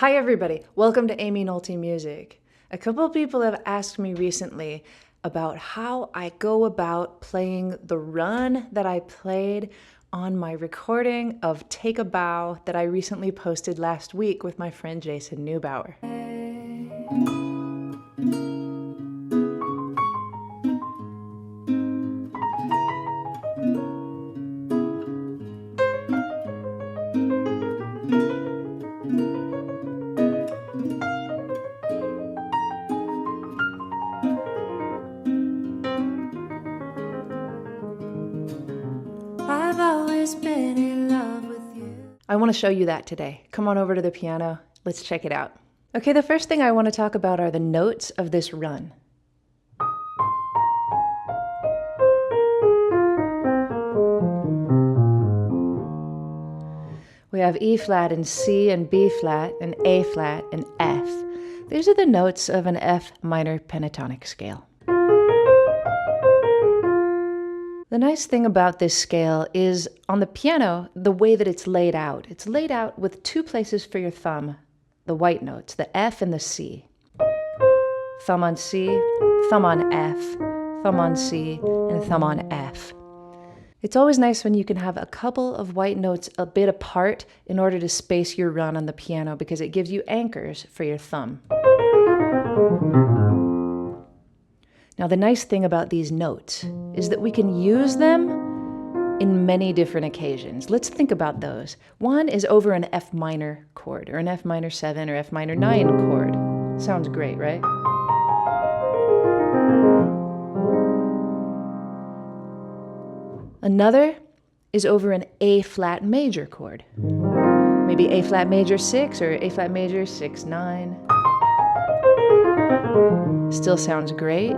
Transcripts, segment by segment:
Hi everybody, welcome to Aimee Nolte Music. A couple of people have asked me recently about how I go about playing the run that I played on my recording of Take a Bow that I recently posted last week with my friend Jason Neubauer. I've always been in love with you. I want to show you that today. Come on over to the piano. Let's check it out. Okay, the first thing I want to talk about are the notes of this run. We have E flat and C and B flat and A flat and F. These are the notes of an F minor pentatonic scale. The nice thing about this scale is on the piano, the way that it's laid out. It's laid out with two places for your thumb, the white notes, the F and the C. Thumb on C, thumb on F, thumb on C, and thumb on F. It's always nice when you can have a couple of white notes a bit apart in order to space your run on the piano because it gives you anchors for your thumb. Now, the nice thing about these notes is that we can use them in many different occasions. Let's think about those. One is over an F minor chord, or an F minor 7 or F minor 9 chord. Sounds great, right? Another is over an A flat major chord. Maybe A flat major 6 or A flat major 6, 9. Still sounds great.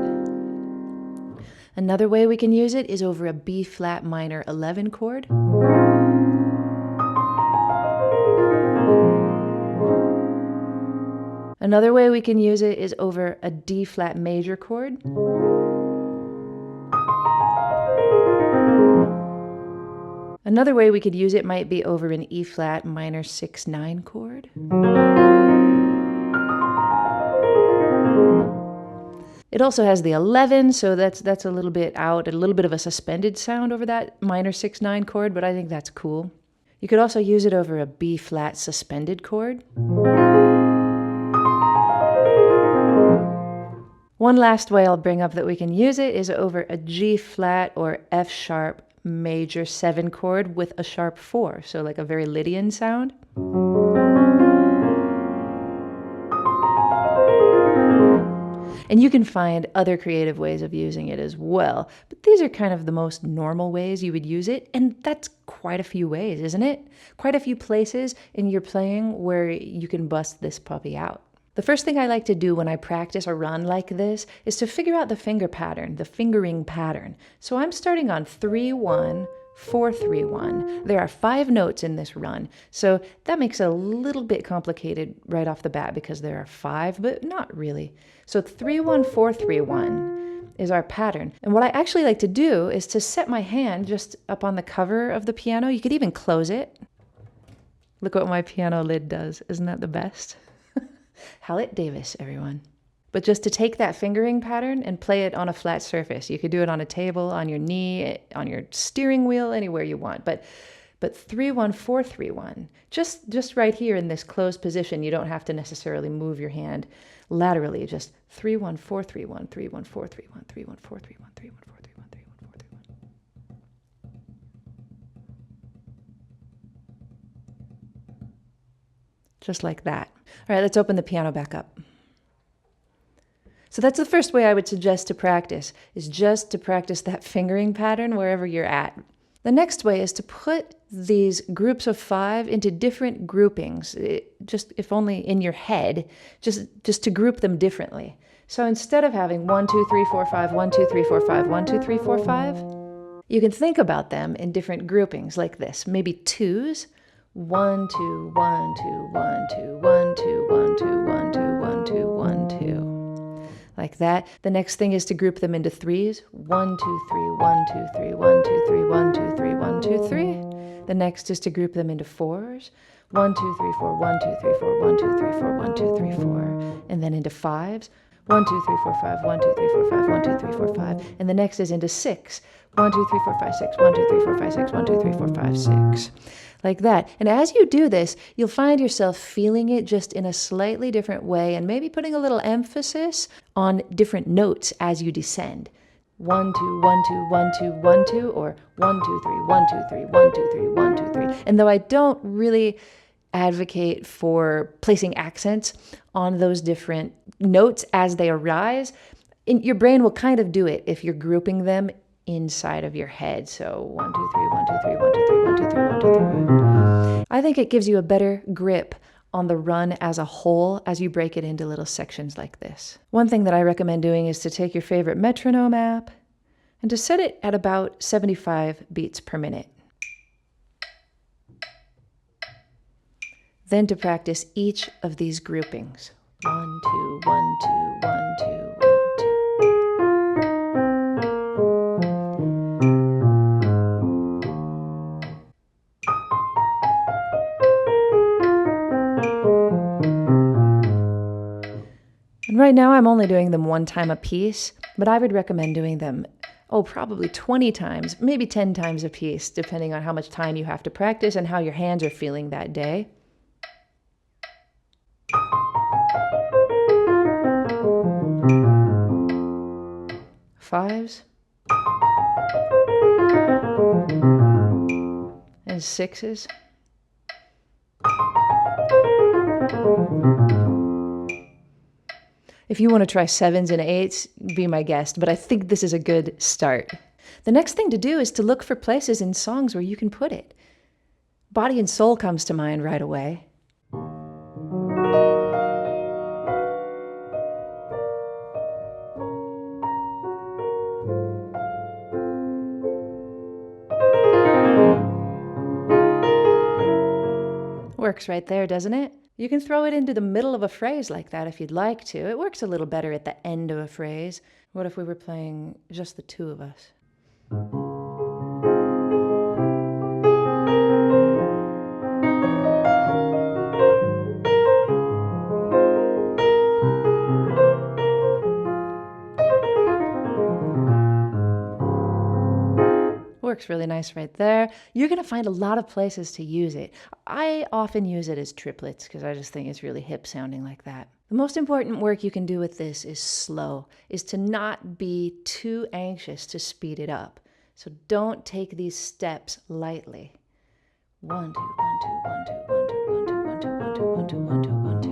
Another way we can use it is over a B flat minor 11 chord. Another way we can use it is over a D flat major chord. Another way we could use it might be over an E flat minor 6, 9 chord. It also has the 11, so that's a little bit out, a little bit of a suspended sound over that minor 6, 9 chord, but I think that's cool. You could also use it over a B flat suspended chord. One last way I'll bring up that we can use it is over a G flat or F sharp major 7 chord with a sharp 4, so like a very Lydian sound. And you can find other creative ways of using it as well. But these are kind of the most normal ways you would use it. And that's quite a few ways, isn't it? Quite a few places in your playing where you can bust this puppy out. The first thing I like to do when I practice a run like this is to figure out the finger pattern, the fingering pattern. So I'm starting on 3-1, 4-3-1. There are 5 notes in this run, so that makes it a little bit complicated right off the bat because there are 5, but not really. So 3-1, 4-3-1 is our pattern. And what I actually like to do is to set my hand just up on the cover of the piano. You could even close it. Look what my piano lid does. Isn't that the best? Hallett Davis, everyone. But just to take that fingering pattern and play it on a flat surface. You could do it on a table, on your knee, on your steering wheel, anywhere you want. But 3-1, 4-3-1, just right here in this closed position, you don't have to necessarily move your hand laterally. Just 3-1, 4-3-1, 3-1, 4-3-1, 3-1, 4-3-1, 3-1, 4-3-1, 3-1, 4-3-1. Just like that. All right, let's open the piano back up. So that's the first way I would suggest to practice, is just to practice that fingering pattern wherever you're at. The next way is to put these groups of 5 into different groupings, just if only in your head, just to group them differently. So instead of having 1, 2, 3, 4, 5, 1, 2, 3, 4, 5, 1, 2, 3, 4, 5, you can think about them in different groupings like this. Maybe 2s, 1, 2, 1, 2, 1, 2, 1, 2, 1, 2, 1, 2, 1, 2, 1, 2. Like that. The next thing is to group them into 3s. 1, 2, 3, 1, 2, 3, 1, 2, 3, 1, 2, 3, 1, 2, 3. The next is to group them into 4s. 1, 2, 3, 4, 1, 2, 3, 4, 1, 2, 3, 4, 1, 2, 3, 4. And then into 5s. 1, 2, 3, 4, 5, 1, 2, 3, 4, 5, 1, 2, 3, 4, 5. And the next is into 6. 1, 2, 3, 4, 5, 6. 1, 2, 3, 4, 5, 6. 1, 2, 3, 4, 5, 6. Like that. And as you do this, you'll find yourself feeling it just in a slightly different way and maybe putting a little emphasis on different notes as you descend. 1, 2, 1, 2, 1, 2, 1, 2, or 1, 2, 3, 1, 2, 3, 1, 2, 3, 1, 2, 3. And though I don't really advocate for placing accents on those different notes as they arise, your brain will kind of do it if you're grouping them inside of your head. So 1, 2, 3, 1, 2, 3, 1, 2, 3, 1, 2, 3, 1, 2, 3. I think it gives you a better grip on the run as a whole as you break it into little sections like this. One thing that I recommend doing is to take your favorite metronome app and to set it at about 75 beats per minute. Then to practice each of these groupings. 1, 2, 1, 2, 1, 2, 1, 2. And right now I'm only doing them 1 time a piece, but I would recommend doing them, probably 20 times, maybe 10 times a piece, depending on how much time you have to practice and how your hands are feeling that day. Fives and sixes. If you want to try 7s and 8s, be my guest, but I think this is a good start. The next thing to do is to look for places in songs where you can put it. Body and Soul comes to mind right away. Works right there, doesn't it? You can throw it into the middle of a phrase like that if you'd like to. It works a little better at the end of a phrase. What if we were playing just the two of us? Works really nice right there. You're going to find a lot of places to use it. I often use it as triplets because I just think it's really hip sounding like that. The most important work you can do with this is slow, is to not be too anxious to speed it up. So don't take these steps lightly. 1, 2, 1, 2, 1, 2, 1, 2, 1, 2, 1, 2, 1, 2, 1, 2, 1, 2, 1, 2.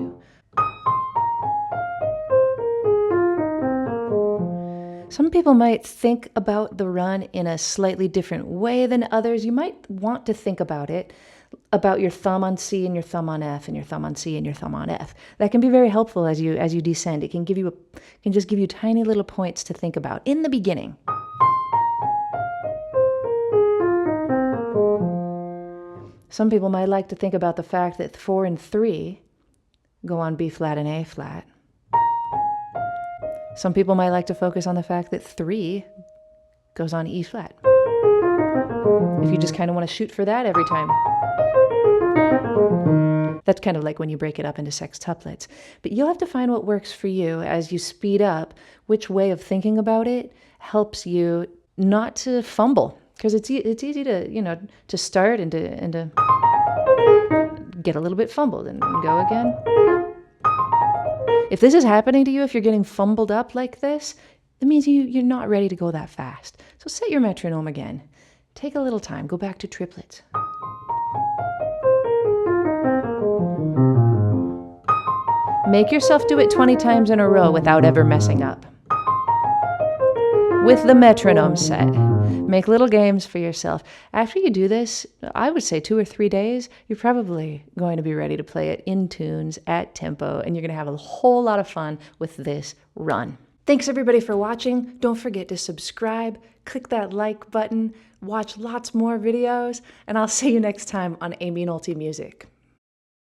Some people might think about the run in a slightly different way than others. You might want to think about it, about your thumb on C and your thumb on F and your thumb on C and your thumb on F. That can be very helpful as you descend. It can just give you tiny little points to think about in the beginning. Some people might like to think about the fact that 4 and 3 go on B flat and A flat. Some people might like to focus on the fact that 3 goes on E flat. If you just kind of want to shoot for that every time. That's kind of like when you break it up into sextuplets. But you'll have to find what works for you as you speed up, which way of thinking about it helps you not to fumble. Because it's easy to, to start and to get a little bit fumbled and go again. If this is happening to you, if you're getting fumbled up like this, it means you're not ready to go that fast. So set your metronome again. Take a little time. Go back to triplets. Make yourself do it 20 times in a row without ever messing up. With the metronome set. Make little games for yourself. After you do this, I would say 2 or 3 days, you're probably going to be ready to play it in tunes, at tempo, and you're going to have a whole lot of fun with this run. Thanks everybody for watching. Don't forget to subscribe, click that like button, watch lots more videos, and I'll see you next time on Aimee Nolte Music.